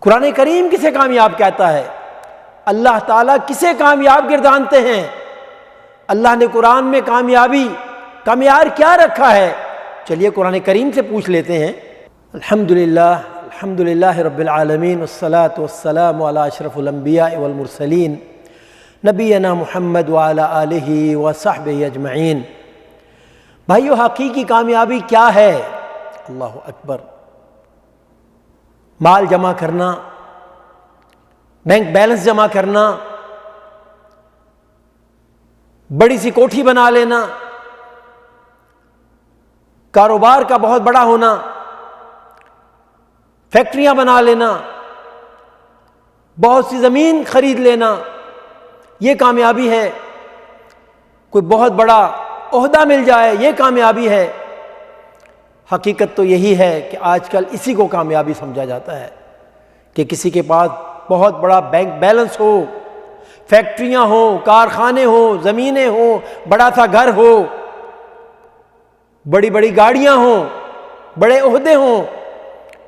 قرآن کریم کسے کامیاب کہتا ہے؟ اللہ تعالیٰ کسے کامیاب گردانتے ہیں؟ اللہ نے قرآن میں کامیابی کا معیار کیا رکھا ہے؟ چلیے قرآن کریم سے پوچھ لیتے ہیں۔ الحمدللہ رب العالمین والصلاة والسلام علی اشرف الانبیاء والمرسلین نبینا محمد وعلی آلہ وصحبہ اجمعین۔ بھائیو، حقیقی کامیابی کیا ہے؟ اللہ اکبر۔ مال جمع کرنا، بینک بیلنس جمع کرنا، بڑی سی کوٹھی بنا لینا، کاروبار کا بہت بڑا ہونا، فیکٹریاں بنا لینا، بہت سی زمین خرید لینا، یہ کامیابی ہے۔ کوئی بہت بڑا عہدہ مل جائے، یہ کامیابی ہے۔ حقیقت تو یہی ہے کہ آج کل اسی کو کامیابی سمجھا جاتا ہے کہ کسی کے پاس بہت بڑا بینک بیلنس ہو، فیکٹریاں ہوں، کارخانے ہوں، زمینیں ہوں، بڑا سا گھر ہو، بڑی بڑی گاڑیاں ہوں، بڑے عہدے ہوں،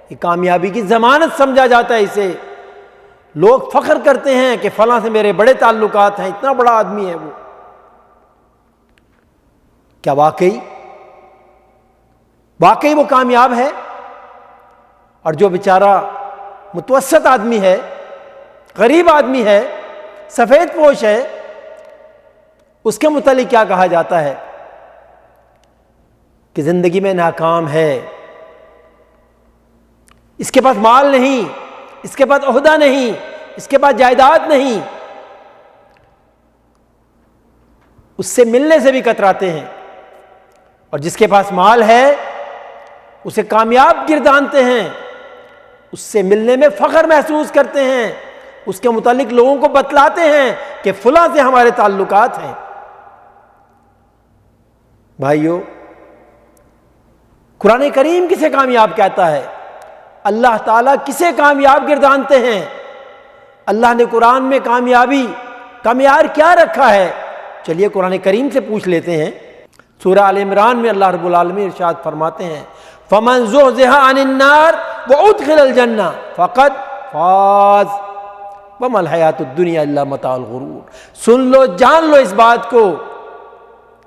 یہ کامیابی کی ضمانت سمجھا جاتا ہے۔ اسے لوگ فخر کرتے ہیں کہ فلاں سے میرے بڑے تعلقات ہیں، اتنا بڑا آدمی ہے وہ۔ کیا واقعی وہ کامیاب ہے؟ اور جو بیچارہ متوسط آدمی ہے، غریب آدمی ہے، سفید پوش ہے، اس کے متعلق کیا کہا جاتا ہے؟ کہ زندگی میں ناکام ہے، اس کے پاس مال نہیں، اس کے پاس عہدہ نہیں، اس کے پاس جائیداد نہیں، اس سے ملنے سے بھی کتراتے ہیں۔ اور جس کے پاس مال ہے اسے کامیاب گردانتے ہیں، اس سے ملنے میں فخر محسوس کرتے ہیں، اس کے متعلق لوگوں کو بتلاتے ہیں کہ فلاں سے ہمارے تعلقات ہیں۔ بھائیو، قرآن کریم کسے کامیاب کہتا ہے؟ اللہ تعالیٰ کسے کامیاب گردانتے ہیں؟ اللہ نے قرآن میں کامیابی کا معیار کیا رکھا ہے؟ چلیے قرآن کریم سے پوچھ لیتے ہیں۔ سورہ آل عمران میں اللہ رب العالمین ارشاد فرماتے ہیں، فَمَنْ زُحْزِحَ عَنِ النَّارِ وَأُدْخِلَ الْجَنَّةَ فَقَدْ فَازَ وَمَا الْحَيَاةُ الدُّنْيَا إِلَّا مَتَاعُ الْغُرُورِ۔ سن لو، جان لو اس بات کو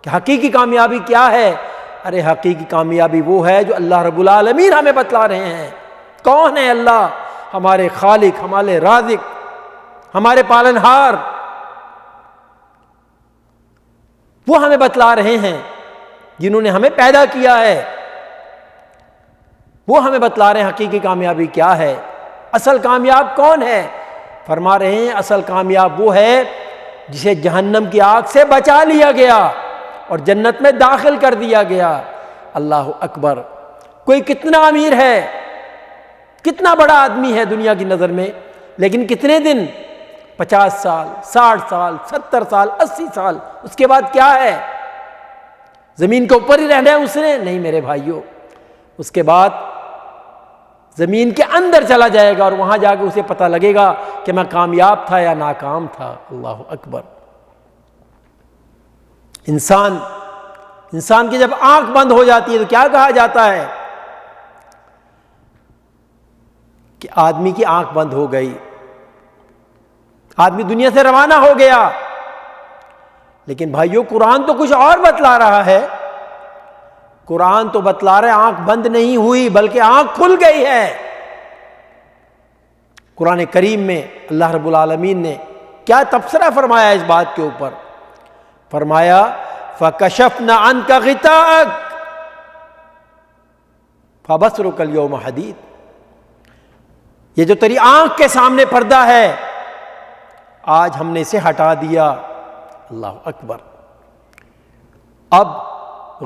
کہ حقیقی کامیابی کیا ہے۔ ارے حقیقی کامیابی وہ ہے جو اللہ رب العالمین ہمیں بتلا رہے ہیں۔ کون ہے اللہ؟ ہمارے خالق، ہمارے رازق، ہمارے پالنہار، وہ ہمیں بتلا رہے ہیں، جنہوں نے ہمیں پیدا کیا ہے، وہ ہمیں بتلا رہے ہیں حقیقی کامیابی کیا ہے۔ اصل کامیاب کون ہے؟ فرما رہے ہیں اصل کامیاب وہ ہے جسے جہنم کی آگ سے بچا لیا گیا اور جنت میں داخل کر دیا گیا۔ اللہ اکبر۔ کوئی کتنا امیر ہے، کتنا بڑا آدمی ہے دنیا کی نظر میں، لیکن کتنے دن؟ 50 سال، 60 سال، 70 سال، 80 سال، اس کے بعد کیا ہے؟ زمین کے اوپر ہی رہنا ہے اس نے؟ نہیں میرے بھائیوں، اس کے بعد زمین کے اندر چلا جائے گا اور وہاں جا کے اسے پتہ لگے گا کہ میں کامیاب تھا یا ناکام تھا۔ اللہ اکبر۔ انسان کی جب آنکھ بند ہو جاتی ہے تو کیا کہا جاتا ہے؟ کہ آدمی کی آنکھ بند ہو گئی، آدمی دنیا سے روانہ ہو گیا۔ لیکن بھائیو، قرآن تو کچھ اور بتلا رہا ہے۔ قرآن تو بتلا رہا ہے آنکھ بند نہیں ہوئی بلکہ آنکھ کھل گئی ہے۔ قرآن کریم میں اللہ رب العالمین نے کیا تبصرہ فرمایا اس بات کے اوپر؟ فرمایا فَكَشَفْنَا عَنْكَ غِطَاءَكَ فَبَصَرُكَ الْيَوْمَ حَدِيدٌ۔ یہ جو تیری آنکھ کے سامنے پردہ ہے، آج ہم نے اسے ہٹا دیا۔ اللہ اکبر۔ اب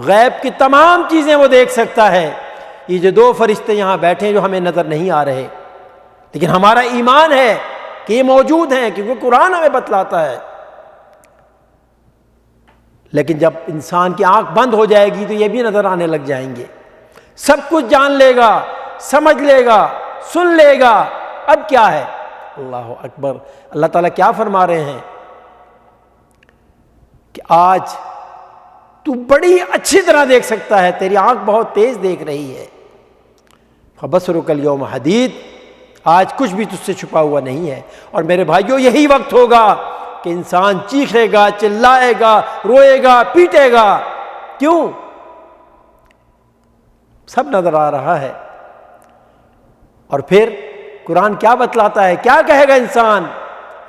غیب کی تمام چیزیں وہ دیکھ سکتا ہے۔ یہ جو 2 فرشتے یہاں بیٹھے ہیں جو ہمیں نظر نہیں آ رہے، لیکن ہمارا ایمان ہے کہ یہ موجود ہیں کیونکہ قرآن ہمیں بتلاتا ہے۔ لیکن جب انسان کی آنکھ بند ہو جائے گی تو یہ بھی نظر آنے لگ جائیں گے، سب کچھ جان لے گا، سمجھ لے گا، سن لے گا۔ اب کیا ہے؟ اللہ اکبر۔ اللہ تعالیٰ کیا فرما رہے ہیں کہ آج تو بڑی اچھی طرح دیکھ سکتا ہے، تیری آنکھ بہت تیز دیکھ رہی ہے۔ فَبَصَرُكَ الْيَوْمَ حَدِيدٌ۔ آج کچھ بھی تجھ سے چھپا ہوا نہیں ہے۔ اور میرے بھائیوں یہی وقت ہوگا کہ انسان چیخے گا، چلائے گا، روئے گا، پیٹے گا۔ کیوں؟ سب نظر آ رہا ہے۔ اور پھر قرآن کیا بتلاتا ہے، کیا کہے گا انسان؟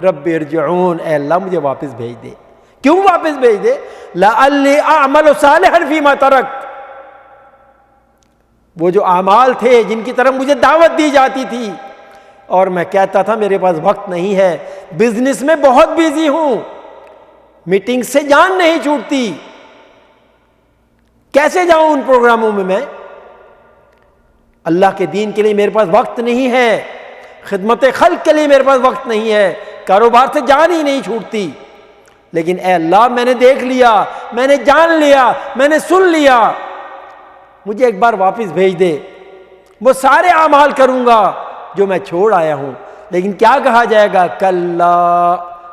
رب ارجعون، اے اللہ مجھے واپس بھیج دے۔ کیوں واپس بھیج دے؟ لعلی اعمل صالحا فیما ترکت، وہ جو اعمال تھے جن کی طرف مجھے دعوت دی جاتی تھی اور میں کہتا تھا میرے پاس وقت نہیں ہے، بزنس میں بہت بیزی ہوں، میٹنگ سے جان نہیں چھوٹتی، کیسے جاؤں ان پروگراموں میں اللہ کے دین کے لیے میرے پاس وقت نہیں ہے، خدمت خلق کے لیے میرے پاس وقت نہیں ہے، کاروبار سے جان ہی نہیں چھوٹتی۔ لیکن اے اللہ میں نے دیکھ لیا، میں نے جان لیا، میں نے سن لیا، مجھے ایک بار واپس بھیج دے، وہ سارے اعمال کروں گا جو میں چھوڑ آیا ہوں۔ لیکن کیا کہا جائے گا؟ کلا،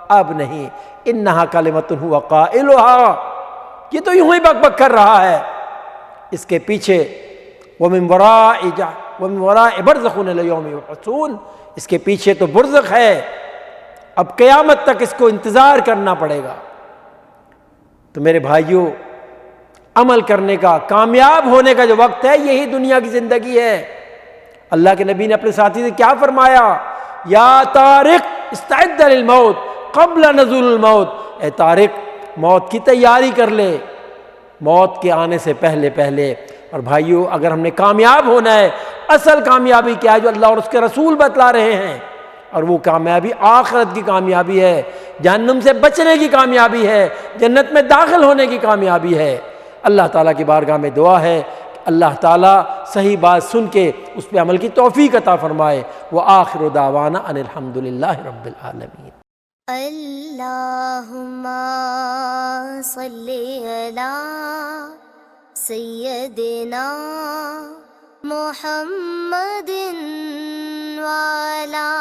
اب نہیں، انہا کلمۃ ہوا قائلھا، یہ تو یوں ہی بک بک کر رہا ہے، اس کے پیچھے ومن وراء برزخ الی یوم یبعثون، اس کے پیچھے تو برزخ ہے، اب قیامت تک اس کو انتظار کرنا پڑے گا۔ تو میرے بھائیوں، عمل کرنے کا، کامیاب ہونے کا جو وقت ہے یہی دنیا کی زندگی ہے۔ اللہ کے نبی نے اپنے ساتھی سے کیا فرمایا؟ یا طارق استعد للموت قبل نزول الموت، اے طارق موت کی تیاری کر لے، موت کے آنے سے پہلے پہلے۔ اور بھائیوں، اگر ہم نے کامیاب ہونا ہے، اصل کامیابی کیا ہے جو اللہ اور اس کے رسول بتلا رہے ہیں، اور وہ کامیابی آخرت کی کامیابی ہے، جہنم سے بچنے کی کامیابی ہے، جنت میں داخل ہونے کی کامیابی ہے۔ اللہ تعالیٰ کی بارگاہ میں دعا ہے کہ اللہ تعالیٰ صحیح بات سن کے اس پہ عمل کی توفیق عطا فرمائے۔ وآخر دعوانا ان الحمد للہ رب العالمین۔ اللہم صلی علی سیدنا محمد وعلی